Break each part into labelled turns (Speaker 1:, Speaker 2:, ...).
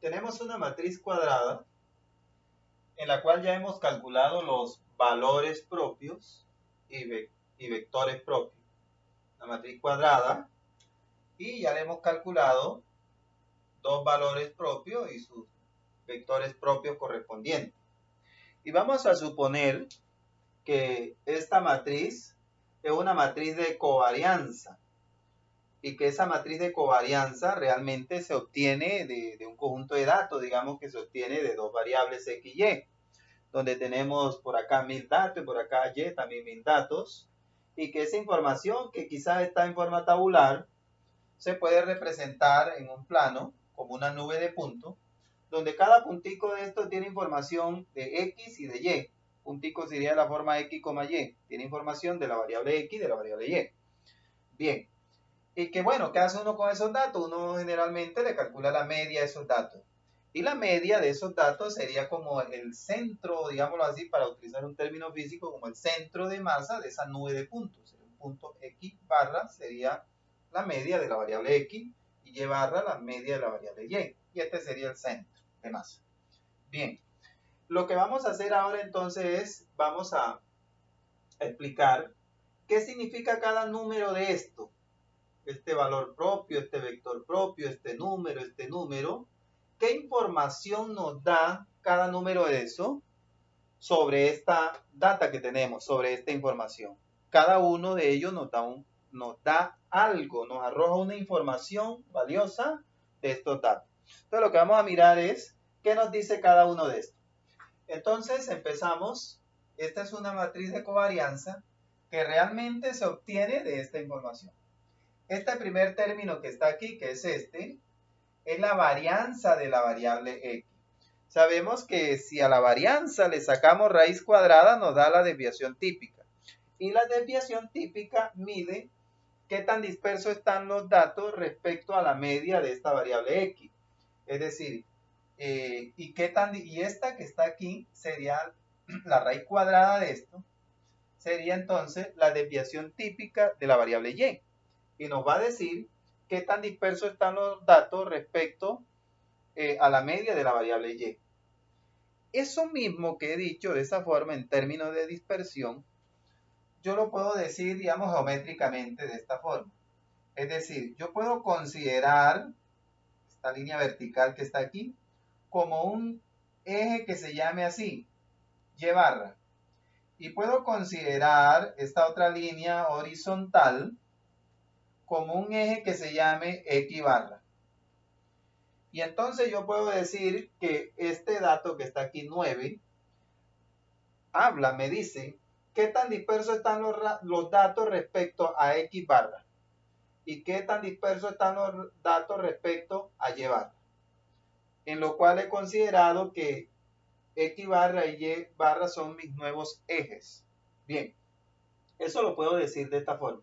Speaker 1: tenemos una matriz cuadrada en la cual ya hemos calculado los valores propios y vectores propios. La matriz cuadrada, y ya le hemos calculado dos valores propios y sus vectores propios correspondientes. Y vamos a suponer que esta matriz es una matriz de covarianza y que esa matriz de covarianza realmente se obtiene de un conjunto de datos, digamos que se obtiene de dos variables x y y, donde tenemos por acá 1000 datos y por acá y también 1000 datos, y que esa información que quizás está en forma tabular se puede representar en un plano como una nube de puntos, donde cada puntico de esto tiene información de x y de y. Puntico sería de la forma x, y. Tiene información de la variable x y de la variable y. Bien. Y que bueno, ¿qué hace uno con esos datos? Uno generalmente le calcula la media de esos datos. Y la media de esos datos sería como el centro, digámoslo así, para utilizar un término físico, como el centro de masa de esa nube de puntos. Un punto x barra sería la media de la variable x y y barra la media de la variable y. Y este sería el centro de masa. Bien, lo que vamos a hacer ahora entonces es, vamos a explicar qué significa cada número de esto. Este valor propio, este vector propio, este número. ¿Qué información nos da cada número de eso sobre esta data que tenemos, sobre esta información? Cada uno de ellos nos da algo, nos arroja una información valiosa de estos datos. Entonces lo que vamos a mirar es qué nos dice cada uno de estos. Entonces empezamos. Esta es una matriz de covarianza que realmente se obtiene de esta información. Este primer término que está aquí, que es este, es la varianza de la variable x. Sabemos que si a la varianza le sacamos raíz cuadrada, nos da la desviación típica. Y la desviación típica mide qué tan dispersos están los datos respecto a la media de esta variable x. Es decir, y esta que está aquí sería la raíz cuadrada de esto, sería entonces la desviación típica de la variable y. Y nos va a decir qué tan dispersos están los datos respecto a la media de la variable y. Eso mismo que he dicho de esa forma en términos de dispersión, yo lo puedo decir, digamos, geométricamente de esta forma. Es decir, yo puedo considerar esta línea vertical que está aquí como un eje que se llame así, y barra. Y puedo considerar esta otra línea horizontal como un eje que se llame x barra. Y entonces yo puedo decir que este dato que está aquí, 9, me dice qué tan dispersos están los datos respecto a x barra y qué tan dispersos están los datos respecto a y barra. En lo cual he considerado que x barra y y barra son mis nuevos ejes. Bien, eso lo puedo decir de esta forma.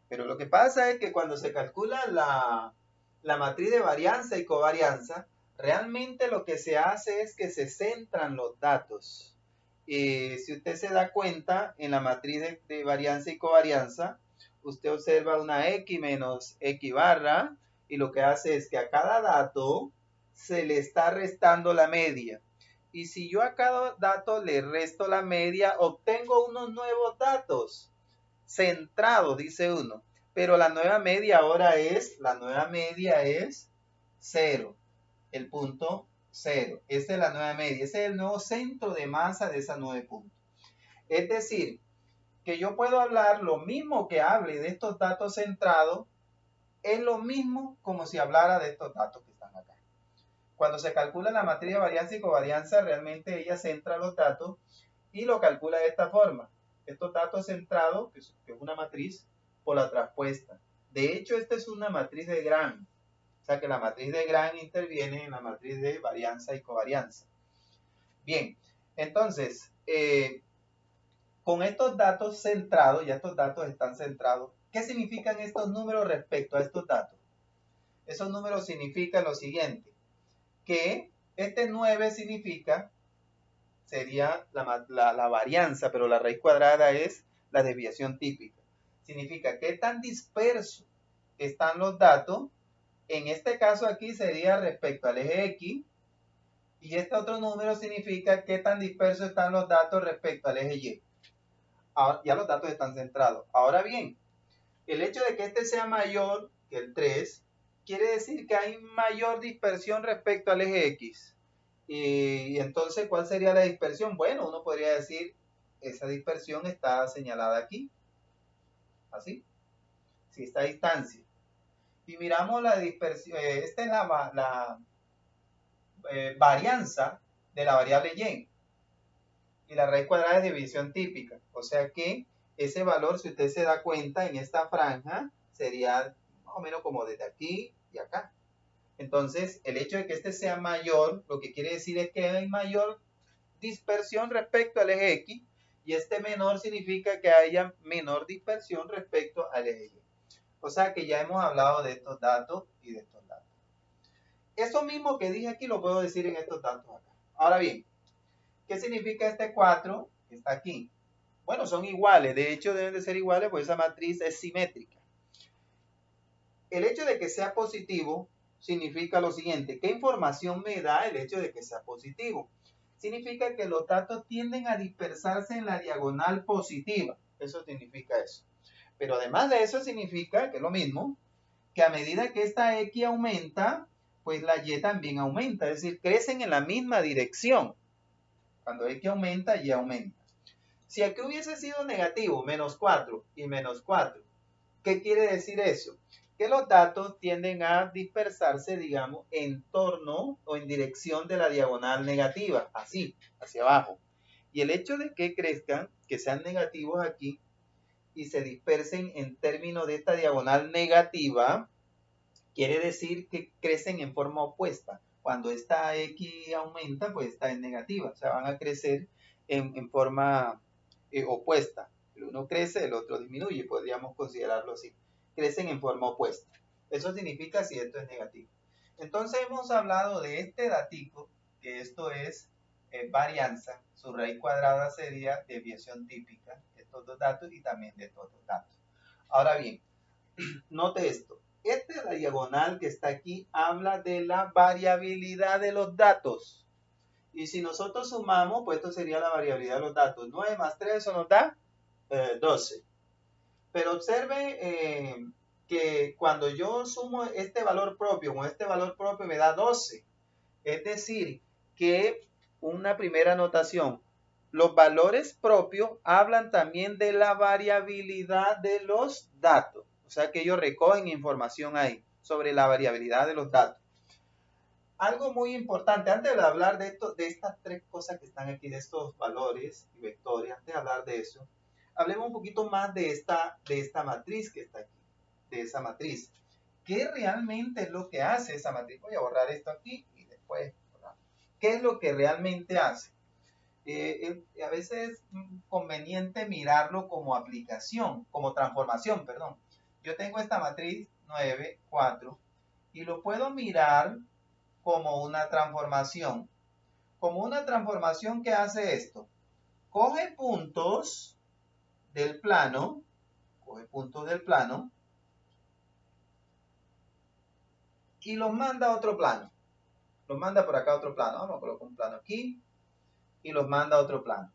Speaker 1: Pero lo que pasa es que cuando se calcula la matriz de varianza y covarianza, realmente lo que se hace es que se centran los datos. Y si usted se da cuenta, en la matriz de varianza y covarianza, usted observa una x menos x barra, y lo que hace es que a cada dato se le está restando la media. Y si yo a cada dato le resto la media, obtengo unos nuevos datos centrados, dice uno. Pero la nueva media ahora es 0, el punto 0. Esta es la nueva media, ese es el nuevo centro de masa de esa 9 puntos. Es decir, que yo puedo hablar lo mismo que hable de estos datos centrados, es lo mismo como si hablara de estos datos que están acá. Cuando se calcula la matriz de varianza y covarianza, realmente ella centra los datos y lo calcula de esta forma. Estos datos centrados, que es una matriz, por la traspuesta. De hecho, esta es una matriz de Gram. O sea que la matriz de Gram interviene en la matriz de varianza y covarianza. Bien, entonces, con estos datos centrados, ya estos datos están centrados, ¿qué significan estos números respecto a estos datos? Esos números significan lo siguiente, que este 9 significa, sería la varianza, pero la raíz cuadrada es la desviación típica. Significa qué tan dispersos están los datos. En este caso aquí sería respecto al eje X Y este otro número significa qué tan dispersos están los datos respecto al eje Y. Ahora, ya los datos están centrados. Ahora bien, el hecho de que este sea mayor que el 3 quiere decir que hay mayor dispersión respecto al eje X. Y entonces, ¿cuál sería la dispersión? Bueno, uno podría decir, esa dispersión está señalada aquí. Así. Si esta distancia. Y miramos la dispersión, esta es la varianza de la variable y. Y la raíz cuadrada es división típica. O sea que ese valor, si usted se da cuenta, en esta franja sería más o menos como desde aquí y acá. Entonces, el hecho de que este sea mayor, lo que quiere decir es que hay mayor dispersión respecto al eje X, y este menor significa que haya menor dispersión respecto al eje Y. O sea que ya hemos hablado de estos datos y de estos datos. Eso mismo que dije aquí lo puedo decir en estos datos acá. Ahora bien, ¿qué significa este 4 que está aquí? Bueno, son iguales. De hecho, deben de ser iguales porque esa matriz es simétrica. El hecho de que sea positivo significa lo siguiente. ¿Qué información me da el hecho de que sea positivo? Significa que los datos tienden a dispersarse en la diagonal positiva. Eso significa eso. Pero además de eso significa, que es lo mismo, que a medida que esta X aumenta, pues la Y también aumenta. Es decir, crecen en la misma dirección. Cuando X aumenta, Y aumenta. Si aquí hubiese sido negativo, menos 4 y menos 4, ¿qué quiere decir eso? Que los datos tienden a dispersarse, digamos, en torno o en dirección de la diagonal negativa, así, hacia abajo. Y el hecho de que crezcan, que sean negativos aquí, y se dispersen en términos de esta diagonal negativa, quiere decir que crecen en forma opuesta. Cuando esta X aumenta, pues esta es negativa. O sea, van a crecer en forma opuesta. El uno crece, el otro disminuye. Podríamos considerarlo así. Crecen en forma opuesta. Eso significa si esto es negativo. Entonces hemos hablado de este datico, que esto es varianza. Su raíz cuadrada sería desviación típica. Estos dos datos y también de estos dos datos. Ahora bien, note esto. Esta es la diagonal que está aquí, habla de la variabilidad de los datos. Y si nosotros sumamos, pues esto sería la variabilidad de los datos. 9 más 3, eso nos da 12. Pero observe que cuando yo sumo este valor propio con este valor propio me da 12. Es decir, que una primera anotación, los valores propios hablan también de la variabilidad de los datos. O sea que ellos recogen información ahí sobre la variabilidad de los datos. Algo muy importante, antes de hablar de estas tres cosas que están aquí, de estos valores y vectores, antes de hablar de eso, hablemos un poquito más de esta matriz que está aquí, de esa matriz. ¿Qué realmente es lo que hace esa matriz? Voy a borrar esto aquí y después, ¿qué es lo que realmente hace? A veces es conveniente mirarlo como aplicación, como transformación, perdón. Yo tengo esta matriz 9, 4 y lo puedo mirar como una transformación. Como una transformación que hace esto. Coge puntos del plano, y los manda a otro plano. Los manda por acá a otro plano. Vamos a colocar un plano aquí y los manda a otro plano.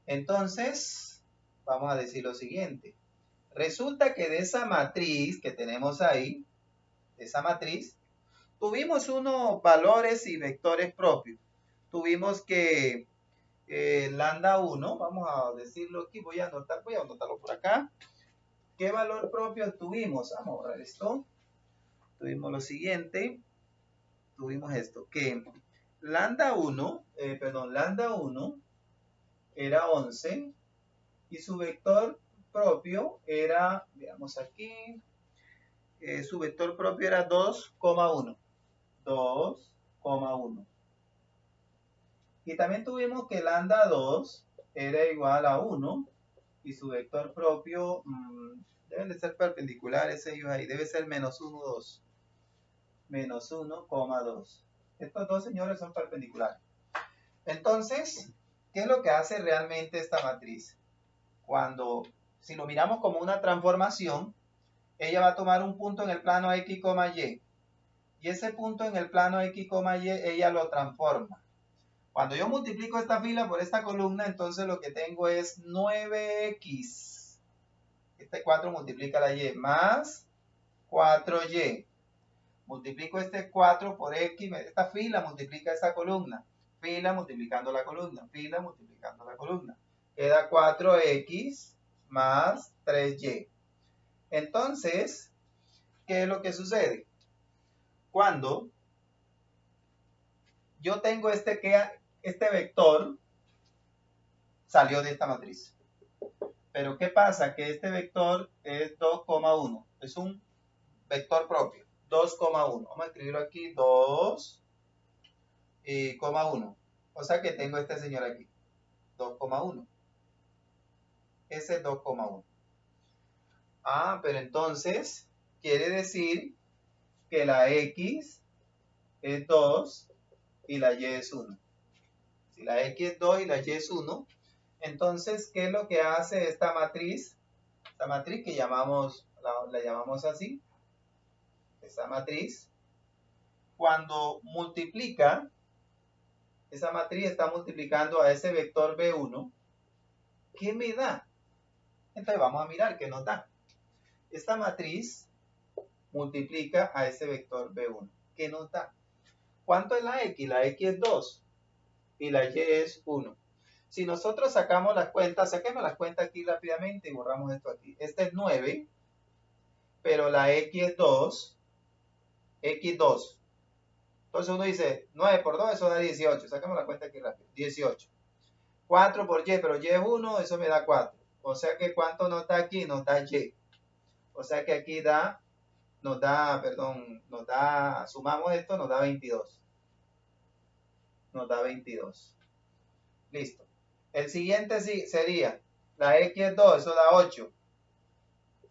Speaker 1: Entonces, vamos a decir lo siguiente. Resulta que de esa matriz que tenemos ahí, de esa matriz, tuvimos unos valores y vectores propios. Tuvimos que lambda 1, vamos a decirlo aquí, voy a anotarlo por acá. ¿Qué valor propio tuvimos? Vamos a borrar esto. Tuvimos lo siguiente. Tuvimos esto, que lambda 1 era 11 y su vector propio era, veamos aquí, su vector propio era 2,1. 2,1. Y también tuvimos que lambda 2 era igual a 1 y su vector propio deben de ser perpendiculares ellos ahí, debe ser menos 1, 2. Menos 1,2. Estos dos señores son perpendiculares. Entonces, ¿qué es lo que hace realmente esta matriz? Si lo miramos como una transformación, ella va a tomar un punto en el plano X, Y. y ese punto en el plano X, Y, ella lo transforma. Cuando yo multiplico esta fila por esta columna, entonces lo que tengo es 9X. Este 4 multiplica la Y, más 4Y. Multiplico este 4 por X, esta fila multiplica esta columna. Fila multiplicando la columna, fila multiplicando la columna. Queda 4X más 3Y. Entonces, ¿qué es lo que sucede? Cuando yo tengo este vector, salió de esta matriz. Pero ¿qué pasa? Que este vector es 2,1. Es un vector propio. 2,1. Vamos a escribirlo aquí. 2,1. O sea que tengo este señor aquí. 2,1. Ese es 2,1. Ah, pero entonces quiere decir que la X es 2 y la Y es 1. Si la X es 2 y la Y es 1, entonces, ¿qué es lo que hace esta matriz? Esta matriz que la llamamos así. Esa matriz, cuando multiplica, esa matriz está multiplicando a ese vector B1. ¿Qué me da? Entonces vamos a mirar qué nos da. Esta matriz multiplica a ese vector B1. ¿Qué nos da? ¿Cuánto es la X? La X es 2 y la Y es 1. Si nosotros sacamos las cuentas, saquemos las cuentas aquí rápidamente y borramos esto aquí. Este es 9, pero la X es 2, X 2. Entonces uno dice, 9 por 2, eso da 18. Saquemos la cuenta aquí rápido, 18. 4 por Y, pero Y es 1, eso me da 4. O sea que ¿cuánto nos da aquí? Nos da Y. O sea que aquí sumamos esto, nos da 22. Nos da 22. Listo. El siguiente sería, la X es 2, eso da 8.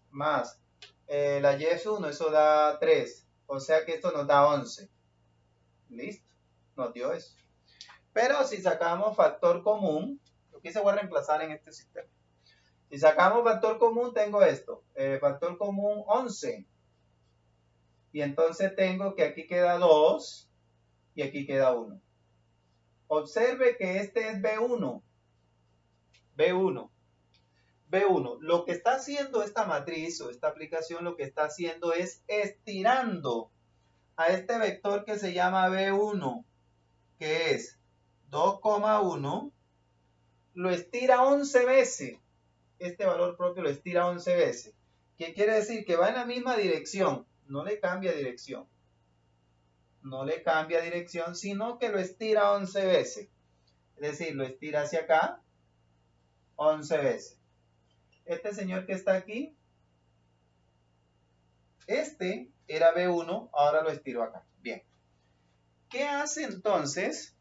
Speaker 1: Más la Y es 1, eso da 3. O sea que esto nos da 11. Listo. Nos dio eso. Pero si sacamos factor común, aquí se va a reemplazar en este sistema. Si sacamos factor común, tengo esto. Factor común 11. Y entonces tengo que aquí queda 2 y aquí queda 1. Observe que este es B1. B1. B1. Lo que está haciendo esta matriz o esta aplicación, lo que está haciendo es estirando a este vector que se llama B1, que es 2,1, lo estira 11 veces. Este valor propio lo estira 11 veces. ¿Qué quiere decir? Que va en la misma dirección. No le cambia dirección. No le cambia dirección, sino que lo estira 11 veces. Es decir, lo estira hacia acá 11 veces. Este señor que está aquí, este era B1, ahora lo estiro acá. Bien. ¿Qué hace entonces?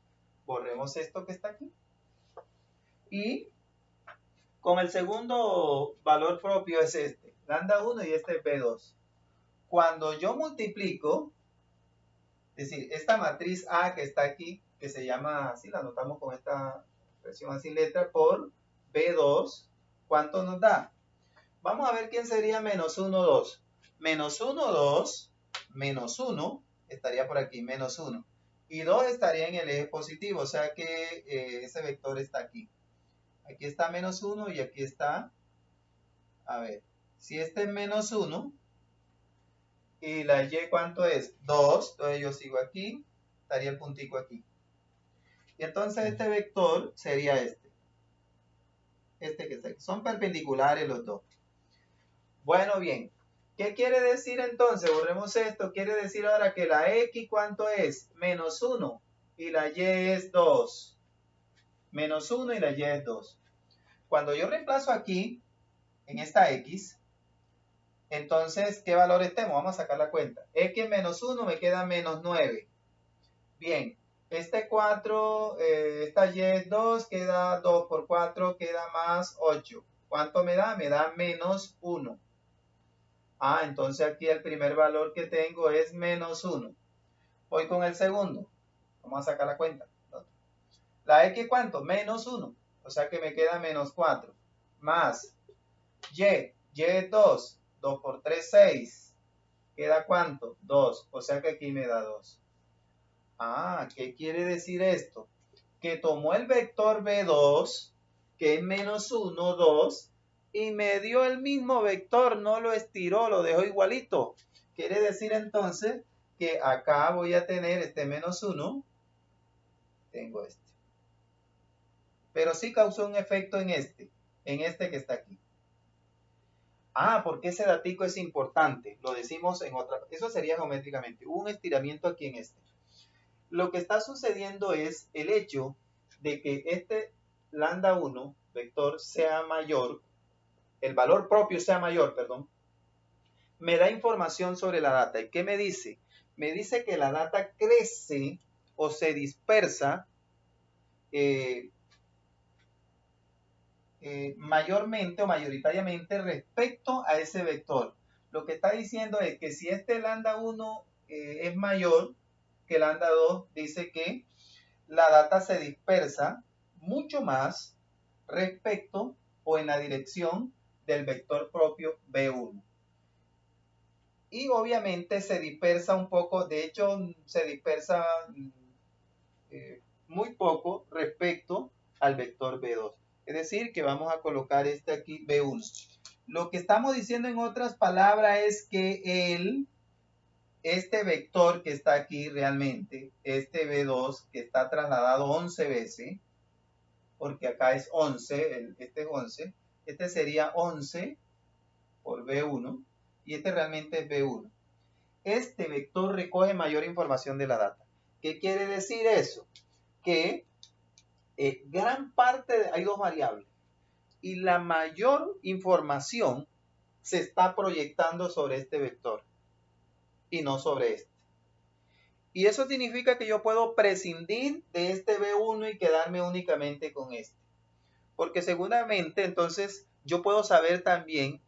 Speaker 1: Borremos esto que está aquí. Y con el segundo valor propio es este. Lambda 1 y este es B2. Cuando yo multiplico, es decir, esta matriz A que está aquí, que se llama así, la anotamos con esta expresión así letra, por B2, ¿cuánto nos da? Vamos a ver quién sería menos 1, 2. Menos 1, 2, menos 1 estaría por aquí, menos 1. Y 2 estaría en el eje positivo, o sea que ese vector está aquí. Aquí está menos 1 y aquí está, a ver, si este es menos 1, y la Y ¿cuánto es? 2, entonces yo sigo aquí, estaría el puntico aquí. Y entonces este vector sería este. Este que está aquí. Son perpendiculares los dos. Bueno, bien. ¿Qué quiere decir entonces? Borremos esto. Quiere decir ahora que la X ¿cuánto es? Menos 1 y la Y es 2. Menos 1 y la Y es 2. Cuando yo reemplazo aquí, en esta X, entonces, ¿qué valores tengo? Vamos a sacar la cuenta. X menos 1 me queda menos 9. Bien, este 4, esta Y es 2, queda 2 por 4, queda más 8. ¿Cuánto me da? Me da menos 1. Ah, entonces aquí el primer valor que tengo es menos 1. Voy con el segundo. Vamos a sacar la cuenta. La X, ¿cuánto? Menos 1. O sea que me queda menos 4. Más Y. Y es 2. 2 por 3, 6. ¿Queda cuánto? 2. O sea que aquí me da 2. Ah, ¿qué quiere decir esto? Que tomó el vector B2, que es menos 1, 2, y me dio el mismo vector, no lo estiró, lo dejó igualito. Quiere decir entonces que acá voy a tener este menos 1, tengo este. Pero sí causó un efecto en este que está aquí. Ah, porque ese datico es importante, lo decimos en otra, eso sería geométricamente, hubo un estiramiento aquí en este. Lo que está sucediendo es el hecho de que este lambda 1 vector sea mayor, el valor propio sea mayor, perdón, me da información sobre la data. ¿Y qué me dice? Me dice que la data crece o se dispersa mayormente o mayoritariamente respecto a ese vector. Lo que está diciendo es que si este lambda 1 es mayor que lambda 2, dice que la data se dispersa mucho más respecto o en la dirección del vector propio B1. Y obviamente se dispersa un poco, de hecho se dispersa muy poco respecto al vector B2. Es decir, que vamos a colocar este aquí B1. Lo que estamos diciendo en otras palabras es que este vector que está aquí realmente, este B2 que está trasladado 11 veces, porque acá es 11, este es 11, este sería 11 por B1 y este realmente es B1. Este vector recoge mayor información de la data. ¿Qué quiere decir eso? Que gran parte, hay dos variables, y la mayor información se está proyectando sobre este vector y no sobre este. Y eso significa que yo puedo prescindir de este B1 y quedarme únicamente con este. Porque seguramente entonces yo puedo saber también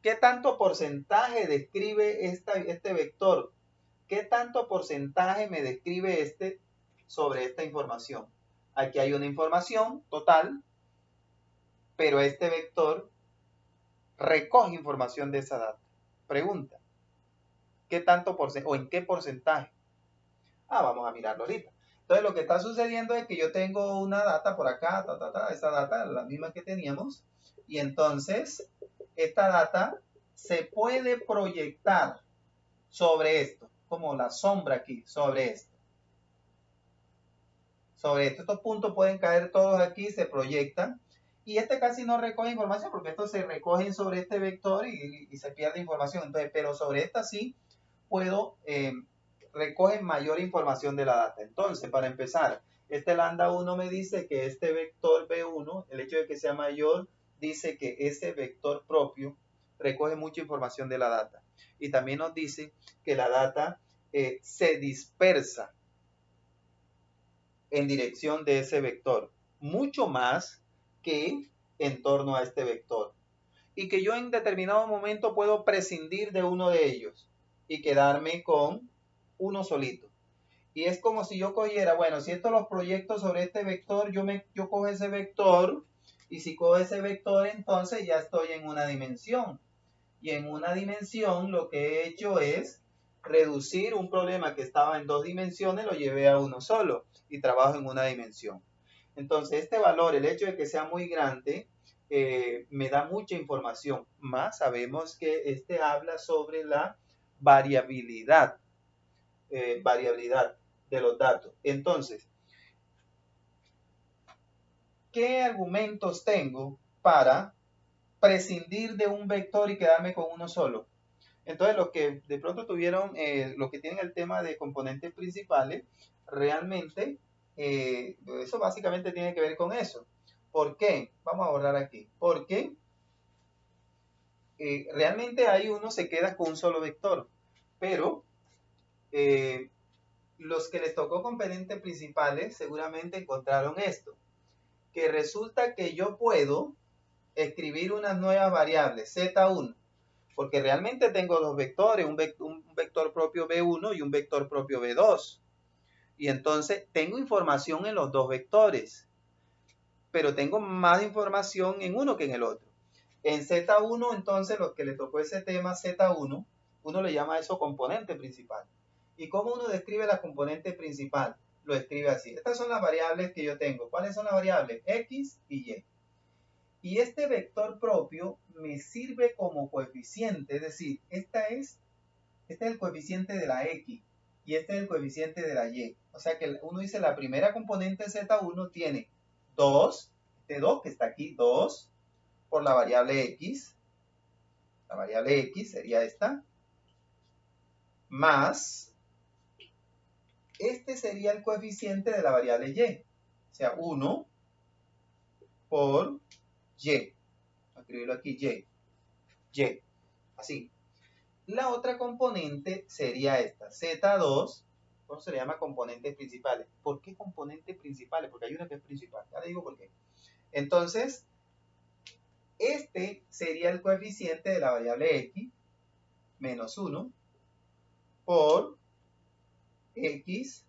Speaker 1: qué tanto porcentaje describe este vector, qué tanto porcentaje me describe este sobre esta información. Aquí hay una información total, pero este vector recoge información de esa data. Pregunta, ¿qué tanto porcentaje o en qué porcentaje? Vamos a mirarlo ahorita. Entonces lo que está sucediendo es que yo tengo una data por acá, esa data, la misma que teníamos, y entonces esta data se puede proyectar sobre esto, como la sombra aquí, sobre esto. Sobre esto, estos puntos pueden caer todos aquí, se proyectan, y este casi no recoge información, porque estos se recogen sobre este vector y se pierde información. Entonces, pero sobre esta sí puedo recoger mayor información de la data. Entonces, para empezar, este lambda 1 me dice que este vector B1, el hecho de que sea mayor, dice que ese vector propio recoge mucha información de la data. Y también nos dice que la data se dispersa en dirección de ese vector, mucho más que en torno a este vector. Y que yo en determinado momento puedo prescindir de uno de ellos y quedarme con uno solito. Y es como si yo cogiera, bueno, si estos los proyectos sobre este vector, yo cojo ese vector, y si cojo ese vector, entonces ya estoy en una dimensión. Y en una dimensión lo que he hecho es reducir un problema que estaba en dos dimensiones, lo llevé a uno solo y trabajo en una dimensión. Entonces, este valor, el hecho de que sea muy grande, me da mucha información. Más sabemos que este habla sobre la variabilidad de los datos. Entonces, ¿qué argumentos tengo para prescindir de un vector y quedarme con uno solo? Entonces, los que de pronto tuvieron, los que tienen el tema de componentes principales, realmente, eso básicamente tiene que ver con eso. ¿Por qué? Vamos a borrar aquí. Porque realmente ahí uno se queda con un solo vector, pero los que les tocó componentes principales seguramente encontraron esto, que resulta que yo puedo escribir unas nuevas variables, Z1, porque realmente tengo dos vectores, un vector propio B1 y un vector propio B2. Y entonces tengo información en los dos vectores, pero tengo más información en uno que en el otro. En Z1, entonces, los que le tocó ese tema Z1, Uno le llama a eso componente principal. ¿Y cómo uno describe la componente principal? Lo escribe así. Estas son las variables que yo tengo. ¿Cuáles son las variables? X y Y. Y este vector propio me sirve como coeficiente, es decir, este es el coeficiente de la X y este es el coeficiente de la Y. O sea que uno dice la primera componente Z1 tiene 2, este 2 que está aquí, 2 por la variable X. La variable X sería esta, más este sería el coeficiente de la variable Y. O sea, 1 por Y. Voy a escribirlo aquí, Y. Así. La otra componente sería esta, Z2, ¿cómo se le llama componentes principales? ¿Por qué componentes principales? Porque hay una que es principal, ya le digo por qué. Entonces, este sería el coeficiente de la variable X, menos 1, por X,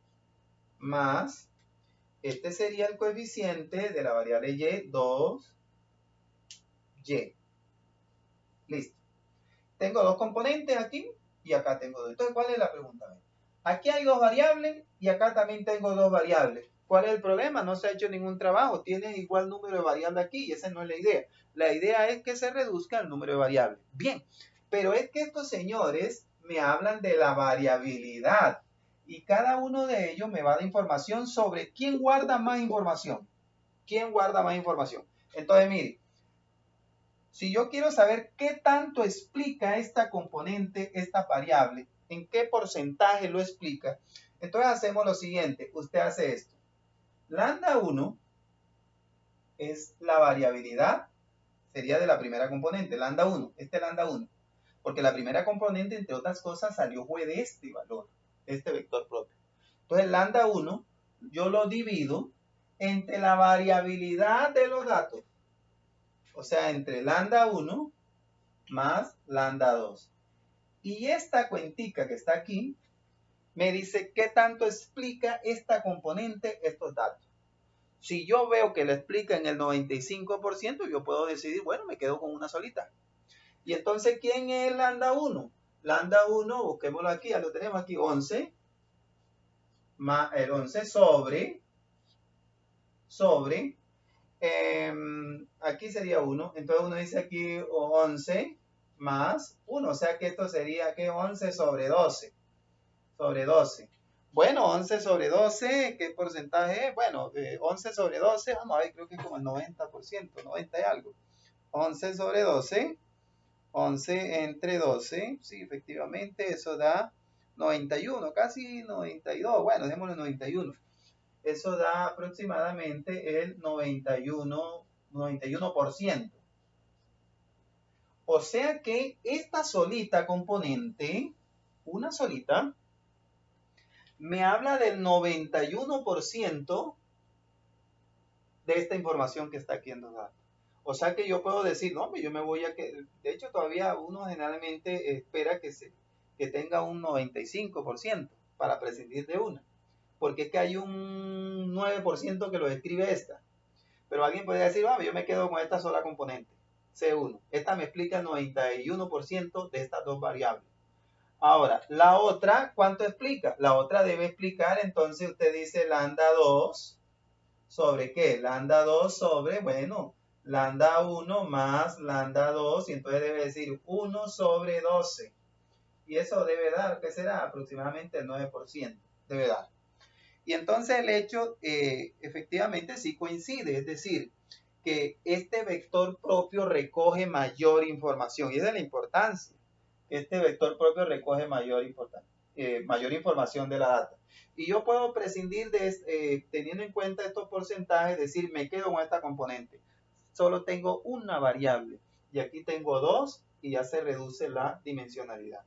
Speaker 1: más, este sería el coeficiente de la variable Y, 2Y. Listo. Tengo dos componentes aquí y acá tengo dos. Entonces, ¿cuál es la pregunta? Aquí hay dos variables y acá también tengo dos variables. ¿Cuál es el problema? No se ha hecho ningún trabajo. Tienes igual número de variables aquí y esa no es la idea. La idea es que se reduzca el número de variables. Bien, pero es que estos señores me hablan de la variabilidad y cada uno de ellos me va a dar información sobre quién guarda más información. ¿Quién guarda más información? Entonces, mire, si yo quiero saber qué tanto explica esta componente, esta variable, en qué porcentaje lo explica, entonces hacemos lo siguiente. Usted hace esto. Lambda 1 es la variabilidad, sería de la primera componente, lambda 1, lambda 1. Porque la primera componente, entre otras cosas, salió fue de este valor, este vector propio. Entonces, lambda 1, yo lo divido entre la variabilidad de los datos. O sea, entre lambda 1 más lambda 2. Y esta cuentica que está aquí me dice qué tanto explica esta componente estos datos. Si yo veo que lo explica en el 95%, yo puedo decidir, bueno, me quedo con una solita. Y entonces, ¿quién es el lambda 1? Lambda 1, busquémoslo aquí, ya lo tenemos aquí, 11, más el 11 sobre, aquí sería 1, entonces uno dice aquí 11 más 1, o sea que esto sería que 11 sobre 12. Bueno, 11 sobre 12, ¿qué porcentaje es? Bueno, 11 sobre 12, vamos a ver, creo que es como el 90%, 90 y algo. 11 sobre 12, 11 entre 12, sí, efectivamente, eso da 91, casi 92, bueno, dejémoslo 91. Eso da aproximadamente el 91%. O sea que esta solita componente, una solita, me habla del 91% de esta información que está aquí en los datos. O sea que yo puedo decir, no, yo me voy a que, de hecho todavía uno generalmente espera que tenga un 95% para prescindir de una. Porque es que hay un 9% que lo describe esta. Pero alguien podría decir, yo me quedo con esta sola componente, C1. Esta me explica el 91% de estas dos variables. Ahora, la otra, ¿cuánto explica? La otra debe explicar, entonces usted dice lambda 2 sobre ¿qué? Lambda 2 sobre, bueno, lambda 1 más lambda 2, y entonces debe decir 1 sobre 12. Y eso debe dar, ¿qué será? Aproximadamente el 9%. Debe dar. Y entonces el hecho, efectivamente, sí coincide, es decir, que este vector propio recoge mayor información. Y esa es la importancia. Este vector propio recoge mayor información de la data. Y yo puedo prescindir teniendo en cuenta estos porcentajes, decir, me quedo con esta componente. Solo tengo una variable. Y aquí tengo dos y ya se reduce la dimensionalidad.